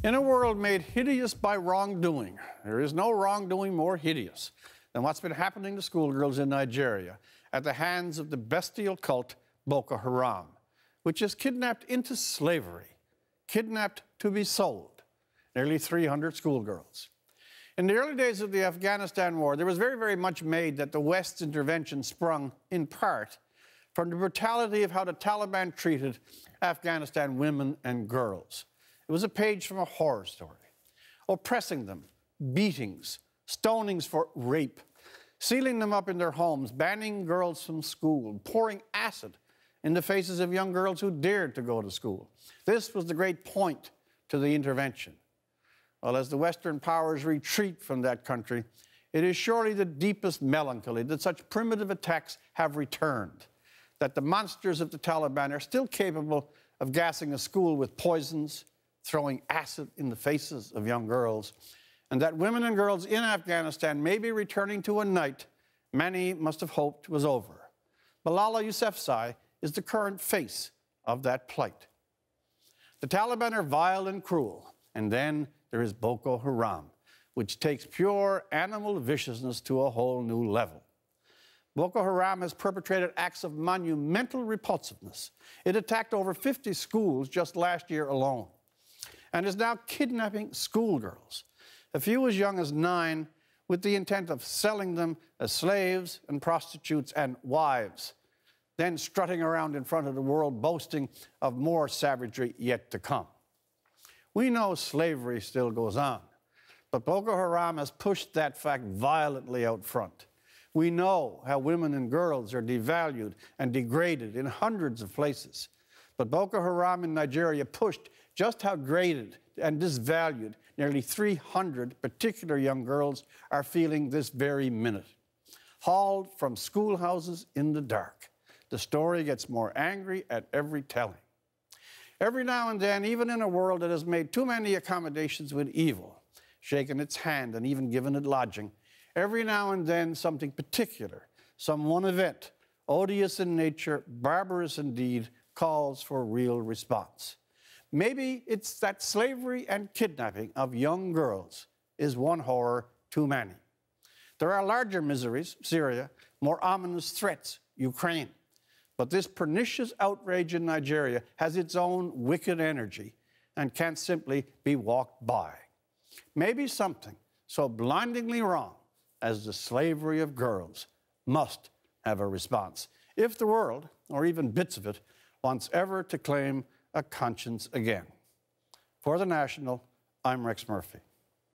In a world made hideous by wrongdoing, there is no wrongdoing more hideous than what's been happening to schoolgirls in Nigeria at the hands of the bestial cult Boko Haram, which has kidnapped into slavery, kidnapped to be sold, nearly 300 schoolgirls. In the early days of the Afghanistan war, there was very much made that the West's intervention sprung, in part, from the brutality of how the Taliban treated Afghanistan women and girls. It was a page from a horror story, oppressing them, beatings, stonings for rape, sealing them up in their homes, banning girls from school, pouring acid in the faces of young girls who dared to go to school. This was the great point to the intervention. Well, as the Western powers retreat from that country, it is surely the deepest melancholy that such primitive attacks have returned, that the monsters of the Taliban are still capable of gassing a school with poisons, throwing acid in the faces of young girls, and that women and girls in Afghanistan may be returning to a night many must have hoped was over. Malala Yousafzai is the current face of that plight. The Taliban are vile and cruel, and then there is Boko Haram, which takes pure animal viciousness to a whole new level. Boko Haram has perpetrated acts of monumental repulsiveness. It attacked over 50 schools just last year alone, and is now kidnapping schoolgirls, a few as young as 9, with the intent of selling them as slaves and prostitutes and wives, then strutting around in front of the world boasting of more savagery yet to come. We know slavery still goes on, but Boko Haram has pushed that fact violently out front. We know how women and girls are devalued and degraded in hundreds of places, but Boko Haram in Nigeria pushed just how degraded and disvalued nearly 300 particular young girls are feeling this very minute. Hauled from schoolhouses in the dark, the story gets more angry at every telling. Every now and then, even in a world that has made too many accommodations with evil, shaken its hand and even given it lodging, every now and then something particular, some one event, odious in nature, barbarous indeed, calls for real response. Maybe it's that slavery and kidnapping of young girls is one horror too many. There are larger miseries, Syria, more ominous threats, Ukraine. But this pernicious outrage in Nigeria has its own wicked energy and can't simply be walked by. Maybe something so blindingly wrong as the slavery of girls must have a response, if the world, or even bits of it, wants ever to claim a conscience again. For The National, I'm Rex Murphy.